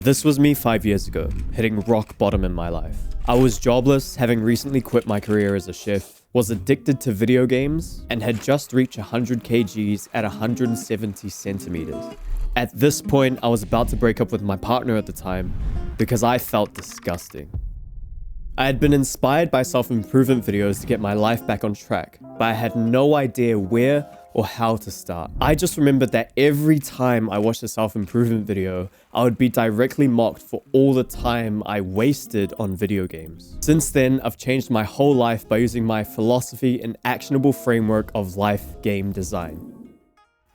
This was me 5 years ago, hitting rock bottom in my life. I was jobless, having recently quit my career as a chef, was addicted to video games, and had just reached 100 kgs at 170 centimeters. At this point, I was about to break up with my partner at the time because I felt disgusting. I had been inspired by self-improvement videos to get my life back on track, but I had no idea where or how to start. I just remembered that every time I watched a self-improvement video, I would be directly mocked for all the time I wasted on video games. Since then, I've changed my whole life by using my philosophy and actionable framework of life game design.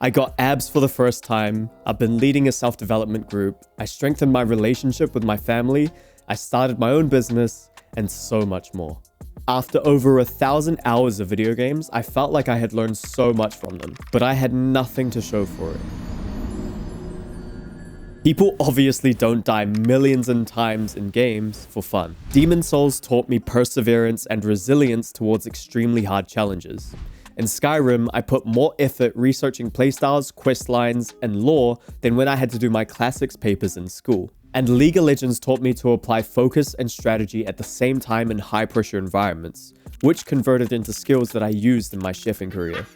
I got abs for the first time, I've been leading a self-development group, I strengthened my relationship with my family, I started my own business, and so much more. After over 1,000 hours of video games, I felt like I had learned so much from them, but I had nothing to show for it. People obviously don't die millions of times in games for fun. Demon's Souls taught me perseverance and resilience towards extremely hard challenges. In Skyrim, I put more effort researching playstyles, quest lines, and lore than when I had to do my classics papers in school. And League of Legends taught me to apply focus and strategy at the same time in high-pressure environments, which converted into skills that I used in my chefing career.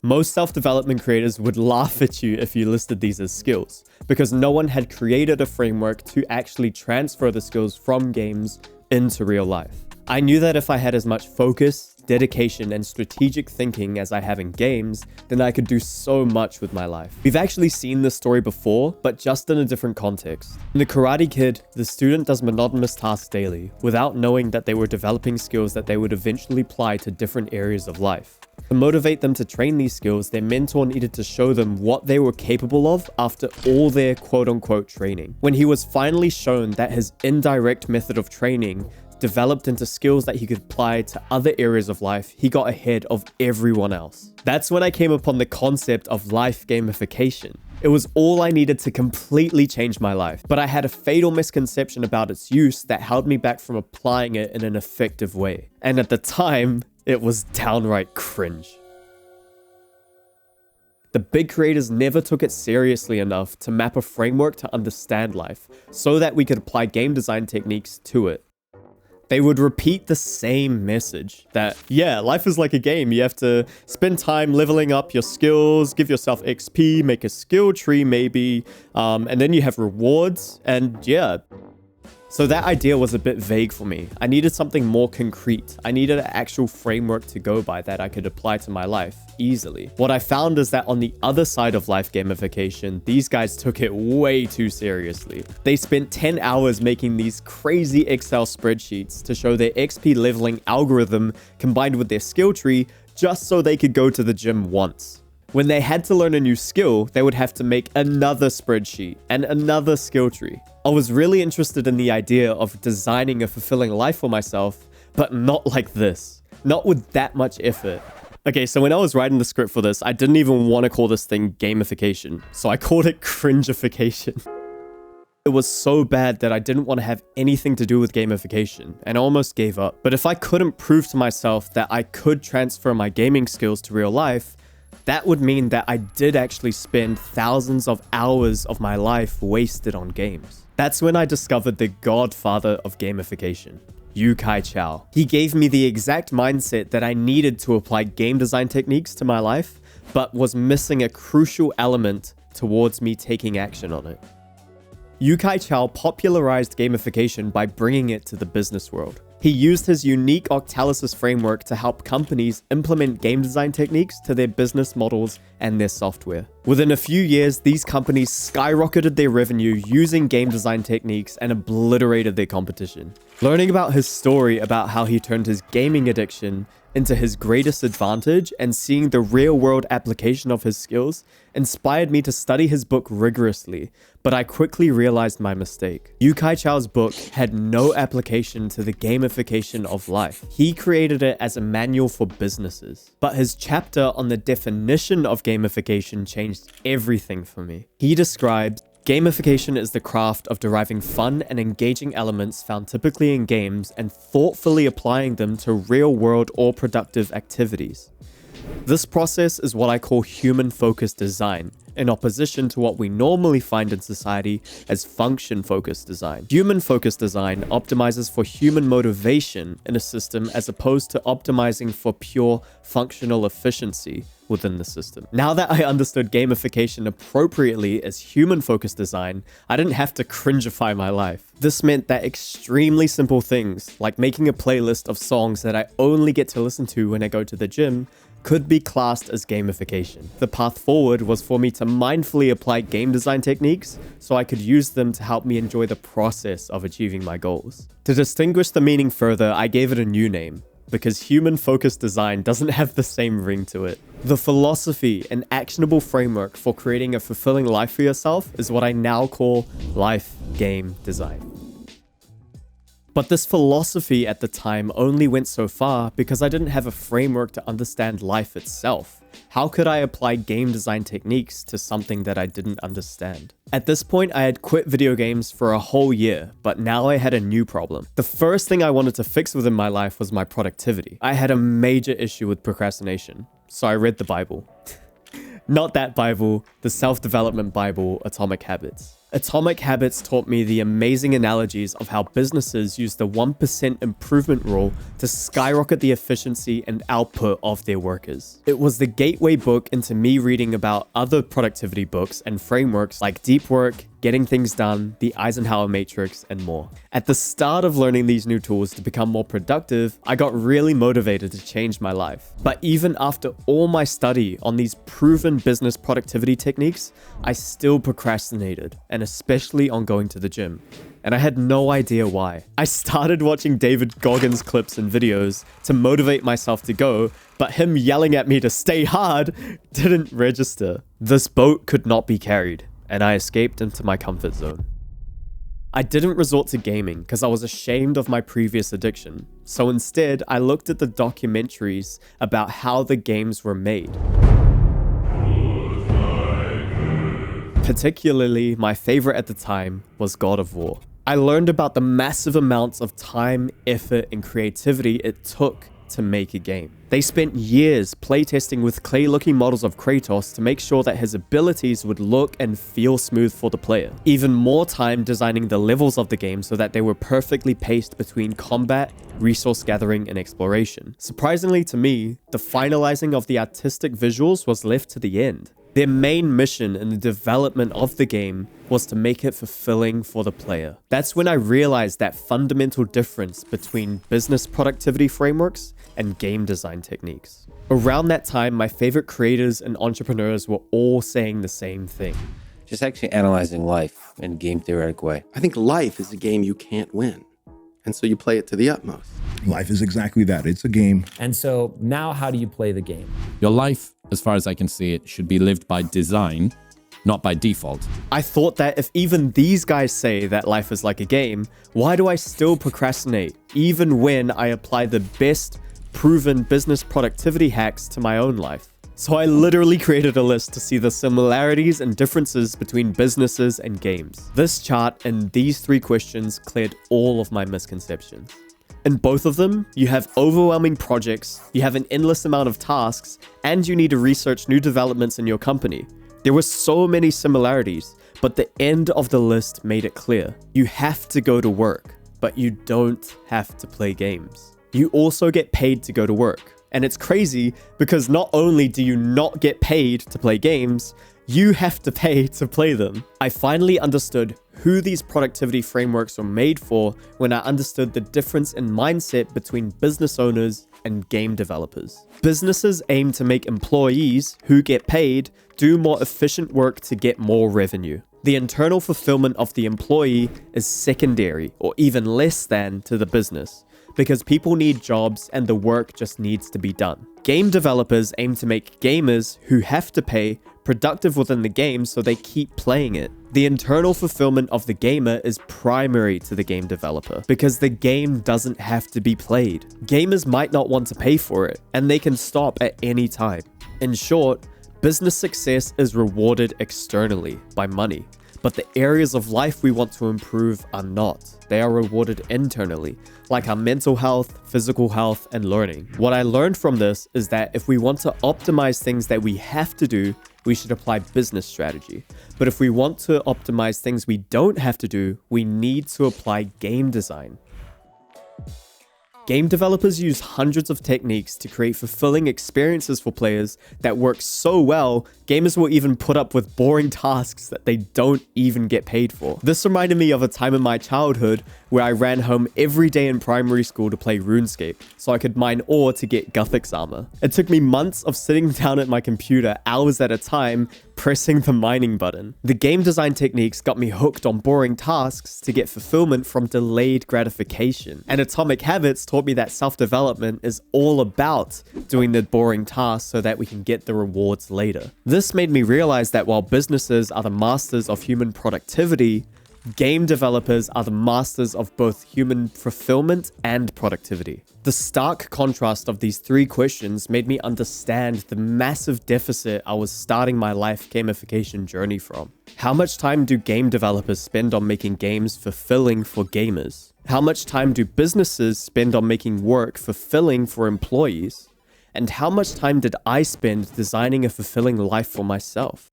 Most self-development creators would laugh at you if you listed these as skills, because no one had created a framework to actually transfer the skills from games into real life. I knew that if I had as much focus, dedication, and strategic thinking as I have in games, then I could do so much with my life. We've actually seen this story before, but just in a different context. In The Karate Kid, the student does monotonous tasks daily, without knowing that they were developing skills that they would eventually apply to different areas of life. To motivate them to train these skills, their mentor needed to show them what they were capable of after all their quote-unquote training. When he was finally shown that his indirect method of training developed into skills that he could apply to other areas of life, he got ahead of everyone else. That's when I came upon the concept of life gamification. It was all I needed to completely change my life, but I had a fatal misconception about its use that held me back from applying it in an effective way. And at the time, it was downright cringe. The big creators never took it seriously enough to map a framework to understand life, so that we could apply game design techniques to it. They would repeat the same message that, yeah, life is like a game. You have to spend time leveling up your skills, give yourself XP, make a skill tree maybe, and then you have rewards, and yeah. So that idea was a bit vague for me. I needed something more concrete. I needed an actual framework to go by that I could apply to my life easily. What I found is that on the other side of life gamification, these guys took it way too seriously. They spent 10 hours making these crazy Excel spreadsheets to show their XP leveling algorithm combined with their skill tree just so they could go to the gym once. When they had to learn a new skill, they would have to make another spreadsheet and another skill tree. I was really interested in the idea of designing a fulfilling life for myself, but not like this. Not with that much effort. Okay, so when I was writing the script for this, I didn't even want to call this thing gamification, so I called it cringification. It was so bad that I didn't want to have anything to do with gamification, and I almost gave up. But if I couldn't prove to myself that I could transfer my gaming skills to real life, that would mean that I did actually spend thousands of hours of my life wasted on games. That's when I discovered the godfather of gamification, Yu-Kai Chao. He gave me the exact mindset that I needed to apply game design techniques to my life, but was missing a crucial element towards me taking action on it. Yu-Kai Chao popularized gamification by bringing it to the business world. He used his unique Octalysis framework to help companies implement game design techniques to their business models and their software. Within a few years, these companies skyrocketed their revenue using game design techniques and obliterated their competition. Learning about his story about how he turned his gaming addiction into his greatest advantage and seeing the real-world application of his skills inspired me to study his book rigorously, but I quickly realized my mistake. Yu-Kai Chao's book had no application to the gamification of life. He created it as a manual for businesses, but his chapter on the definition of gamification changed everything for me. He described, gamification is the craft of deriving fun and engaging elements found typically in games and thoughtfully applying them to real-world or productive activities. This process is what I call human-focused design, in opposition to what we normally find in society as function-focused design. Human-focused design optimizes for human motivation in a system as opposed to optimizing for pure functional efficiency within the system. Now that I understood gamification appropriately as human-focused design, I didn't have to cringify my life. This meant that extremely simple things, like making a playlist of songs that I only get to listen to when I go to the gym, could be classed as gamification. The path forward was for me to mindfully apply game design techniques so I could use them to help me enjoy the process of achieving my goals. To distinguish the meaning further, I gave it a new name, because human-focused design doesn't have the same ring to it. The philosophy and actionable framework for creating a fulfilling life for yourself is what I now call life game design. But this philosophy at the time only went so far because I didn't have a framework to understand life itself. How could I apply game design techniques to something that I didn't understand? At this point, I had quit video games for a whole year, but now I had a new problem. The first thing I wanted to fix within my life was my productivity. I had a major issue with procrastination, so I read the Bible. Not that Bible, the self-development Bible, Atomic Habits. Atomic Habits taught me the amazing analogies of how businesses use the 1% improvement rule to skyrocket the efficiency and output of their workers. It was the gateway book into me reading about other productivity books and frameworks like Deep Work, Getting Things Done, the Eisenhower Matrix, and more. At the start of learning these new tools to become more productive, I got really motivated to change my life. But even after all my study on these proven business productivity techniques, I still procrastinated, and especially on going to the gym. And I had no idea why. I started watching David Goggins clips and videos to motivate myself to go, but him yelling at me to stay hard didn't register. This boat could not be carried, and I escaped into my comfort zone. I didn't resort to gaming because I was ashamed of my previous addiction. So instead, I looked at the documentaries about how the games were made. Particularly, my favorite at the time was God of War. I learned about the massive amounts of time, effort, and creativity it took to make a game. They spent years playtesting with clay-looking models of Kratos to make sure that his abilities would look and feel smooth for the player. Even more time designing the levels of the game so that they were perfectly paced between combat, resource gathering, and exploration. Surprisingly to me, the finalizing of the artistic visuals was left to the end. Their main mission in the development of the game was to make it fulfilling for the player. That's when I realized that fundamental difference between business productivity frameworks and game design techniques. Around that time, my favorite creators and entrepreneurs were all saying the same thing. Just actually analyzing life in a game theoretic way. I think life is a game you can't win. And so you play it to the utmost. Life is exactly that. It's a game. And so now how do you play the game? Your life, as far as I can see it, should be lived by design, not by default. I thought that if even these guys say that life is like a game, why do I still procrastinate, even when I apply the best proven business productivity hacks to my own life? So I literally created a list to see the similarities and differences between businesses and games. This chart and these 3 questions cleared all of my misconceptions. In both of them, you have overwhelming projects, you have an endless amount of tasks, and you need to research new developments in your company. There were so many similarities, but the end of the list made it clear. You have to go to work, but you don't have to play games. You also get paid to go to work. And it's crazy because not only do you not get paid to play games, you have to pay to play them. I finally understood who these productivity frameworks were made for when I understood the difference in mindset between business owners and game developers. Businesses aim to make employees who get paid do more efficient work to get more revenue. The internal fulfillment of the employee is secondary or even less than to the business, because people need jobs and the work just needs to be done. Game developers aim to make gamers who have to pay productive within the game so they keep playing it. The internal fulfillment of the gamer is primary to the game developer because the game doesn't have to be played. Gamers might not want to pay for it, and they can stop at any time. In short, business success is rewarded externally by money. But the areas of life we want to improve are not. They are rewarded internally, like our mental health, physical health, and learning. What I learned from this is that if we want to optimize things that we have to do, we should apply business strategy. But if we want to optimize things we don't have to do, we need to apply game design. Game developers use hundreds of techniques to create fulfilling experiences for players that work so well, gamers will even put up with boring tasks that they don't even get paid for. This reminded me of a time in my childhood where I ran home every day in primary school to play RuneScape, so I could mine ore to get Guthix armor. It took me months of sitting down at my computer, hours at a time, pressing the mining button. The game design techniques got me hooked on boring tasks to get fulfillment from delayed gratification. And Atomic Habits taught me that self-development is all about doing the boring tasks so that we can get the rewards later. This made me realize that while businesses are the masters of human productivity, game developers are the masters of both human fulfillment and productivity. The stark contrast of these three questions made me understand the massive deficit I was starting my life gamification journey from. How much time do game developers spend on making games fulfilling for gamers? How much time do businesses spend on making work fulfilling for employees? And how much time did I spend designing a fulfilling life for myself?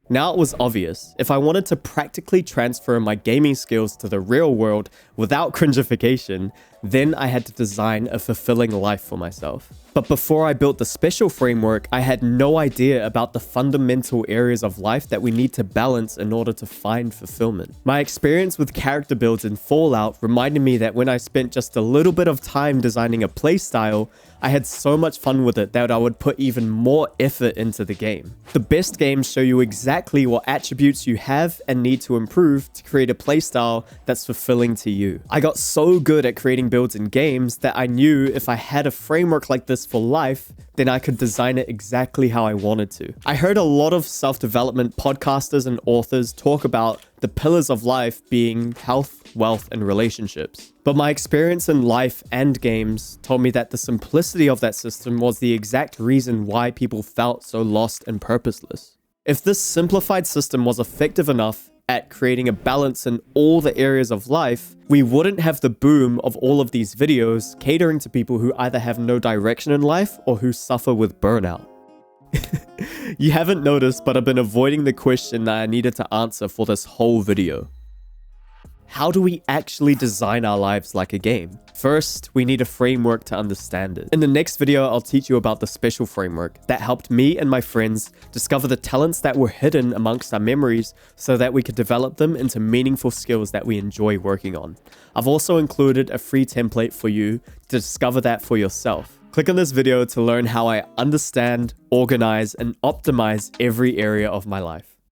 Now it was obvious, if I wanted to practically transfer my gaming skills to the real world without cringification, then I had to design a fulfilling life for myself. But before I built the SPECCIAL Framework, I had no idea about the fundamental areas of life that we need to balance in order to find fulfillment. My experience with character builds in Fallout reminded me that when I spent just a little bit of time designing a playstyle, I had so much fun with it that I would put even more effort into the game. The best games show you exactly what attributes you have and need to improve to create a playstyle that's fulfilling to you. I got so good at creating builds in games that I knew if I had a framework like this for life, then I could design it exactly how I wanted to. I heard a lot of self-development podcasters and authors talk about the pillars of life being health, wealth, and relationships. But my experience in life and games told me that the simplicity of that system was the exact reason why people felt so lost and purposeless. If this simplified system was effective enough at creating a balance in all the areas of life, we wouldn't have the boom of all of these videos catering to people who either have no direction in life or who suffer with burnout. You haven't noticed, but I've been avoiding the question that I needed to answer for this whole video. How do we actually design our lives like a game? First, we need a framework to understand it. In the next video, I'll teach you about the SPECCIAL Framework that helped me and my friends discover the talents that were hidden amongst our memories so that we could develop them into meaningful skills that we enjoy working on. I've also included a free template for you to discover that for yourself. Click on this video to learn how I understand, organize, and optimize every area of my life.